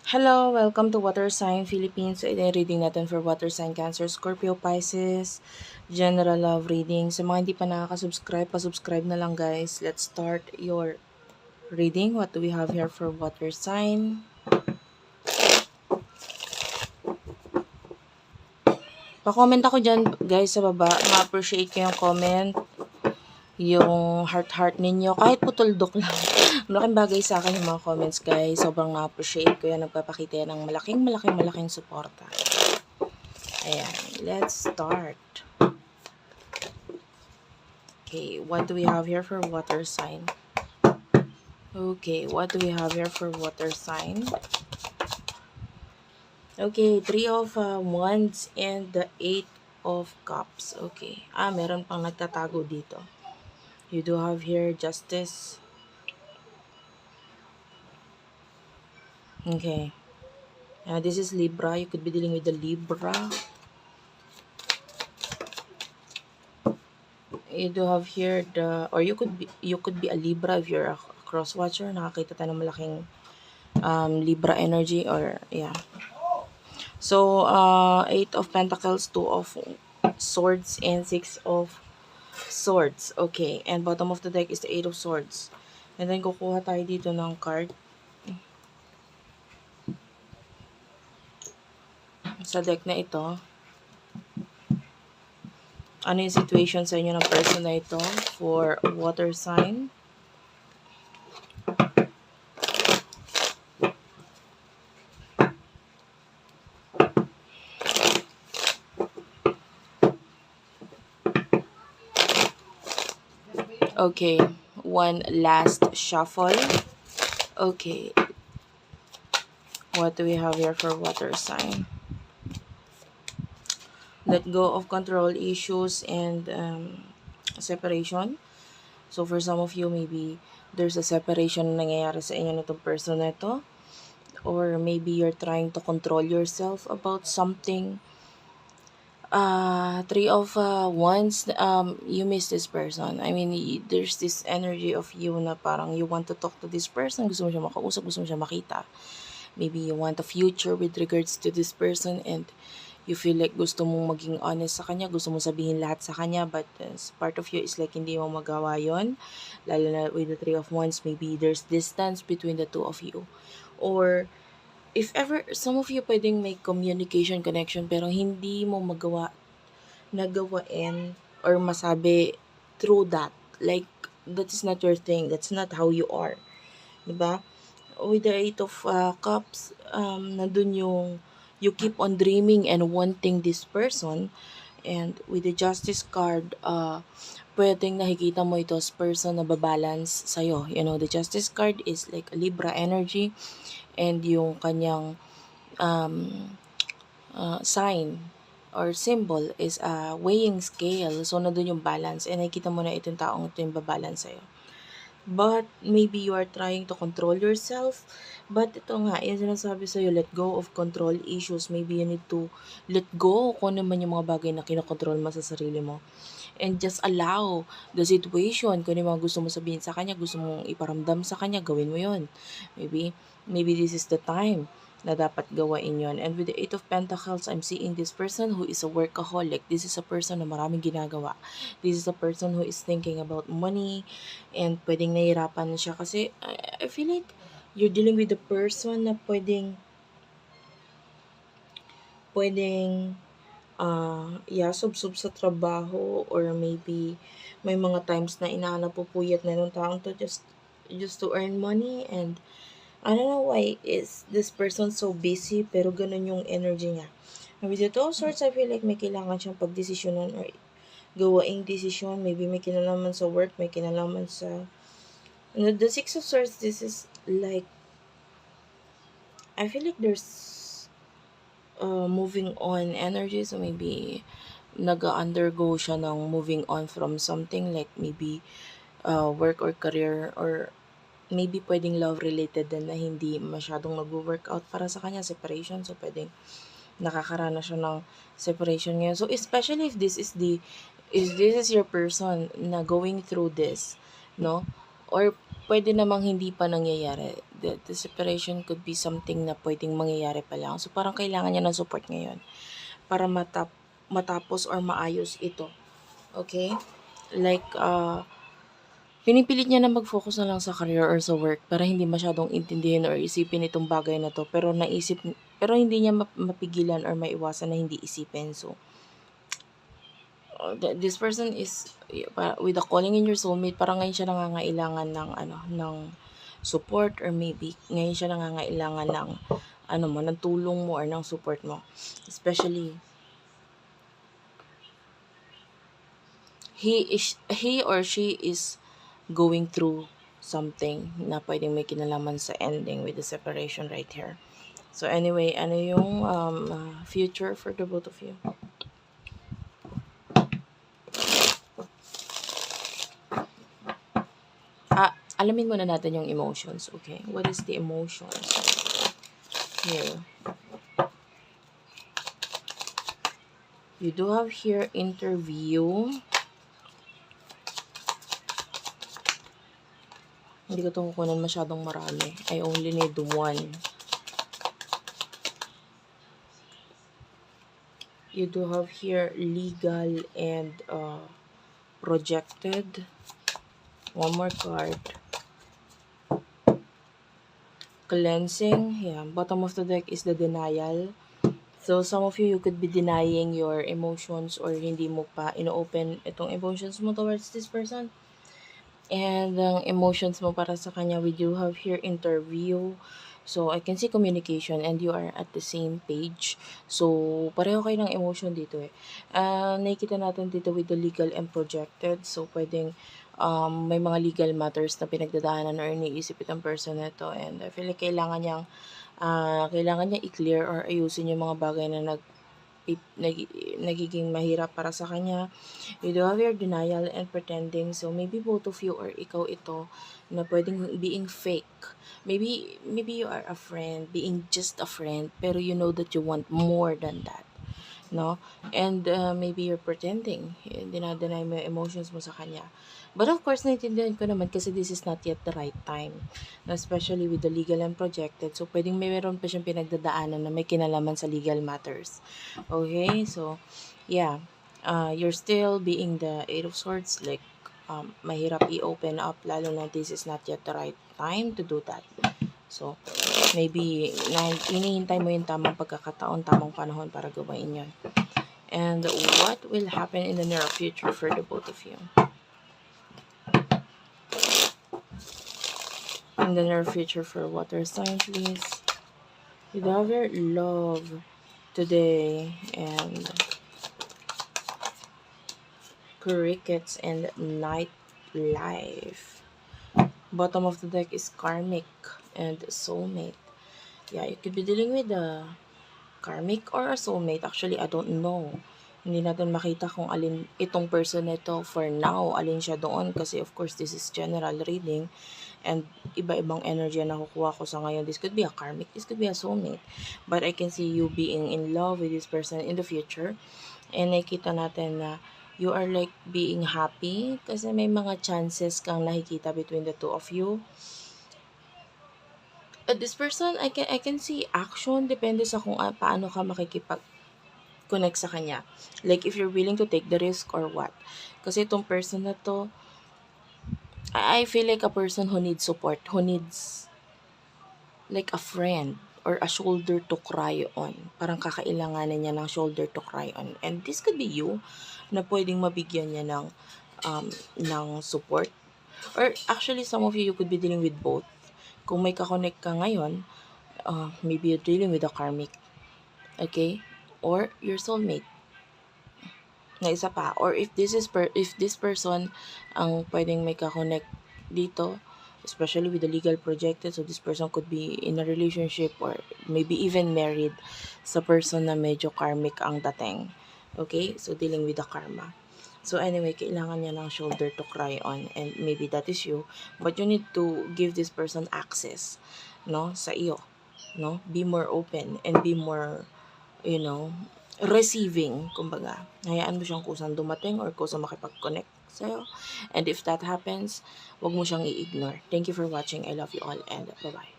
Hello, welcome to Water Sign Philippines. Ito yung reading natin for Water Sign Cancer, Scorpio, Pisces, General Love Reading. Sa mga hindi pa nakaka-subscribe, pa-subscribe na lang guys. Let's start your reading. What do we have here for Water Sign? Pa-comment ako dyan guys sa baba. Ma-appreciate ko yung comment, yung heart-heart ninyo. Kahit putuldok lang. Malaking bagay sa akin yung mga comments guys. Sobrang na-appreciate ko yan. Nagpapakita yan ng malaking suporta. Ayan, let's start. Okay, what do we have here for water sign? Okay, what do we have here for water sign? Okay, 3 of Wands and the 8 of Cups. Okay, meron pang nagtatago dito. You do have here Justice. Okay. This is Libra. You could be dealing with the Libra. You do have here or you could be a Libra if you're a cross watcher. Nakakita tayo ng malaking Libra energy or yeah. So 8 of Pentacles, 2 of Swords, and 6 of Swords. Okay, and bottom of the deck is the 8 of Swords. And then kukuha tayo dito ng card sa deck na ito. Ano yung situation sa inyo ng person na ito for water sign? Okay, one last shuffle. Okay, what do we have here for water sign? Let go of control issues and separation. So for some of you, maybe there's a separation na nangyayari sa inyo nitong person na ito. Or maybe you're trying to control yourself about something. 3 of Wands, you miss this person. I mean, there's this energy of you na parang you want to talk to this person. Gusto mo siya makausap, gusto mo siya makita. Maybe you want a future with regards to this person and you feel like gusto mong maging honest sa kanya, gusto mong sabihin lahat sa kanya, but part of you is like hindi mo magawa yon. Lalo na with the 3 of Wands, maybe there's distance between the two of you. Or if ever, some of you pwedeng may communication connection pero hindi mo nagawain or masabi through that. Like, that is not your thing. That's not how you are. Diba? With the 8 of Cups, nandun yung you keep on dreaming and wanting this person. And with the Justice card, pwedeng nakikita mo ito as person na babalance sa'yo. You know, the Justice card is like a Libra energy and yung kanyang sign or symbol is a weighing scale. So, nandun yung balance. And nakikita mo na itong taong ito yung babalance sa'yo. But maybe you are trying to control yourself. But ito nga, yung sinasabi sa'yo, let go of control issues. Maybe you need to let go kung ano man yung mga bagay na kinokontrol mo sa sarili mo. And just allow the situation. Kung ano yung mga gusto mo sabihin sa kanya, gusto mong iparamdam sa kanya, gawin mo yon. Maybe this is the time na dapat gawain yon. And with the 8 of Pentacles, I'm seeing this person who is a workaholic. This is a person na maraming ginagawa. This is a person who is thinking about money and pwedeng nahihirapan siya kasi I feel like you're dealing with a person na pwedeng sub sa trabaho or maybe may mga times na inahanap pupuyat na nung taong to just to earn money. And I don't know why is this person so busy pero ganun yung energy niya. And with the 2 of Swords, I feel like may kailangan siyang pagdesisyonan or gawaing desisyon. Maybe may kinalaman sa work, may kinalaman sa the 6 of Swords. This is like I feel like there's moving on energy. So maybe nag-undergo siya ng moving on from something like maybe work or career, or maybe pwedeng love related din na hindi masyadong nag-workout para sa kanya, separation. So pwedeng nakakaranas siya ng separation ngayon. So especially if this is your person na going through this, no? Or pwede namang hindi pa nangyayari. the separation could be something na pwedeng mangyayari pa lang. So, parang kailangan niya ng support ngayon para matapos or maayos ito. Okay? Like, pinipilit niya na mag-focus na lang sa career or sa work para hindi masyadong intindihin or isipin itong bagay na to. Pero hindi niya mapigilan or maiwasan na hindi isipin. So, this person is with the calling in your soulmate, parang ngayon siya nangangailangan ng support, or maybe ngayon siya nangangailangan ng tulong mo or ng support mo. Especially, he or she is going through something na pwedeng may kinalaman sa ending with the separation right here. So anyway, ano yung future for the both of you? Alamin muna natin yung emotions, okay? What is the emotions here? You do have here interview. Hindi ko ito kukunan masyadong marami. I only need one. You do have here legal and projected. One more card. Cleansing. Yeah, bottom of the deck is the denial. So, some of you could be denying your emotions or hindi mo pa ino-open itong emotions mo towards this person. And ang emotions mo para sa kanya, we do have here interview. So, I can see communication and you are at the same page. So, pareho kayo ng emotion dito eh. Nakikita natin dito with the legal and projected. So, pwedeng may mga legal matters na pinagdadaanan or iniisip itong person na ito. And I feel like kailangan niya i-clear or ayusin yung mga bagay na nagiging mahirap para sa kanya. You do have your denial and pretending. So, maybe both of you or ikaw ito na pwedeng being fake. Maybe you are a friend, being just a friend, pero you know that you want more than that. No? And maybe you're pretending. Dinadeny mo yung emotions mo sa kanya. But of course, naiintindihan ko naman kasi this is not yet the right time. Especially with the legal and projected. So, pwedeng meron pa siyang pinagdadaanan na may kinalaman sa legal matters. Okay? So, yeah. You're still being the Eight of Swords. Like, mahirap i-open up lalo na this is not yet the right time to do that. So, maybe hinihintay mo yung tamang pagkakataon, tamang panahon para gawain yun. And what will happen in the near future for the both of you? In the near future for water sign, please. You have your love today and crickets and night life. Bottom of the deck is karmic and soulmate. Yeah, you could be dealing with a karmic or a soulmate. Actually, I don't know. Hindi natin makita kung alin itong person nito for now. Alin siya doon kasi of course this is general reading and iba-ibang energy na nakukuha ko sa ngayon. This could be a karmic, this could be a soulmate. But I can see you being in love with this person in the future. And nakikita natin na you are like being happy kasi may mga chances kang nakikita between the two of you. This person, I can see action. Depende sa kung paano ka makikipag-connect sa kanya. Like, if you're willing to take the risk or what. Kasi itong person na to, I feel like a person who needs support, who needs like a friend or a shoulder to cry on. Parang kakailanganin niya ng shoulder to cry on. And this could be you na pwedeng mabigyan niya ng support. Or actually, some of you could be dealing with both. Kung may kakonect ka ngayon, maybe you're dealing with a karmic. Okay? Or your soulmate. Na isa pa. Or if this person ang pwedeng may kakonect dito, especially with the legal projected, so this person could be in a relationship or maybe even married sa person na medyo karmic ang dating. Okay? So, dealing with the karma. So, anyway, kailangan niya ng shoulder to cry on and maybe that is you. But you need to give this person access, no? Sa iyo, no? Be more open and be more, receiving, kumbaga. Hayaan mo siyang kusang dumating or kusang makipag-connect sa'yo. And if that happens, wag mo siyang i-ignore. Thank you for watching. I love you all and bye-bye.